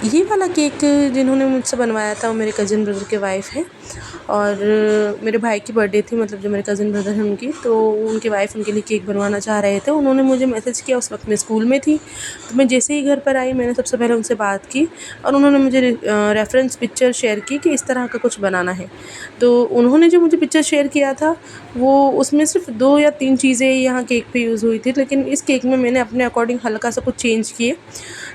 ये वाला केक जिन्होंने मुझसे बनवाया था वो मेरे कज़िन ब्रदर के वाइफ़ हैं और मेरे भाई की बर्थडे थी, मतलब जो मेरे कज़िन ब्रदर हैं उनकी, तो उनकी वाइफ़ उनके लिए केक बनवाना चाह रहे थे। उन्होंने मुझे मैसेज किया, उस वक़्त मैं स्कूल में थी। तो मैं जैसे ही घर पर आई मैंने सबसे पहले उनसे बात की और उन्होंने मुझे रेफ़रेंस पिक्चर शेयर की कि इस तरह का कुछ बनाना है। तो उन्होंने जो मुझे पिक्चर शेयर किया था वो उसमें सिर्फ़ 2 या 3 चीज़ें यहाँ केक पे यूज़ हुई थी, लेकिन इस केक में मैंने अपने अकॉर्डिंग हल्का सा कुछ चेंज किए,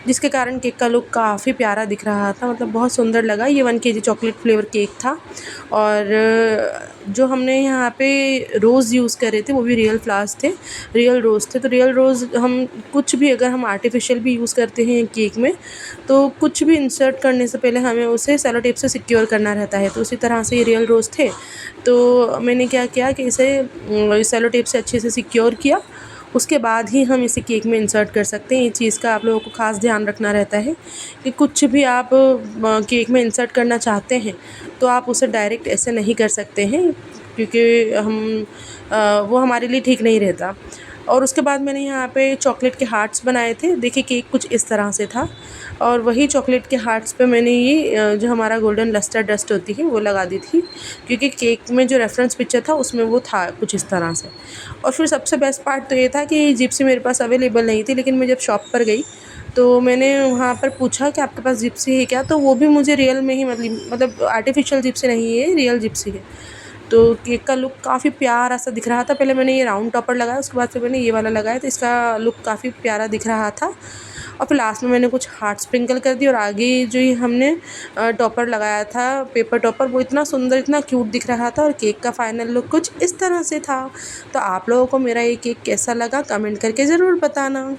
जिसके कारण केक का लुक काफ़ी प्यारा दिख रहा था, मतलब बहुत सुंदर लगा। ये 1 केजी चॉकलेट फ्लेवर केक था और जो हमने यहाँ पे रोज़ यूज़ करे थे वो भी रियल फ्लावर्स थे, रियल रोज़ थे। तो रियल रोज़ हम कुछ भी अगर हम आर्टिफ़िशियल भी यूज़ करते हैं केक में, तो कुछ भी इंसर्ट करने से पहले हमें उसे सेलो टेप से सिक्योर करना रहता है। तो उसी तरह से ये रियल रोज़ थे। तो मैंने क्या किया कि इसे सेलो टेप से अच्छे से सिक्योर किया, उसके बाद ही हम इसे केक में इंसर्ट कर सकते हैं। ये चीज़ का आप लोगों को ख़ास ध्यान रखना रहता है कि कुछ भी आप केक में इंसर्ट करना चाहते हैं तो आप उसे डायरेक्ट ऐसे नहीं कर सकते हैं, क्योंकि वो हमारे लिए ठीक नहीं रहता। और उसके बाद मैंने यहाँ पे चॉकलेट के हार्ट्स बनाए थे। देखिए केक कुछ इस तरह से था और वही चॉकलेट के हार्ट्स पे मैंने ये जो हमारा गोल्डन लस्टर डस्ट होती है वो लगा दी थी, क्योंकि केक में जो रेफ़रेंस पिक्चर था उसमें वो था कुछ इस तरह से। और फिर सबसे बेस्ट पार्ट तो ये था कि जिप्सी मेरे पास अवेलेबल नहीं थी, लेकिन मैं जब शॉप पर गई तो मैंने वहाँ पर पूछा कि आपके पास जिप्सी है क्या? तो वो भी मुझे रियल में ही मतलब आर्टिफ़िशियल जिप्सी नहीं है, रियल जिप्सी है। तो केक का लुक काफ़ी प्यारा सा दिख रहा था। पहले मैंने ये राउंड टॉपर लगाया, उसके बाद फिर मैंने ये वाला लगाया, तो इसका लुक काफ़ी प्यारा दिख रहा था। और फिर लास्ट में मैंने कुछ हार्ट स्प्रिंकल कर दिए और आगे जो ये हमने टॉपर लगाया था, पेपर टॉपर, वो इतना सुंदर, इतना क्यूट दिख रहा था और केक का फाइनल लुक कुछ इस तरह से था। तो आप लोगों को मेरा ये केक कैसा लगा कमेंट करके ज़रूर बताना।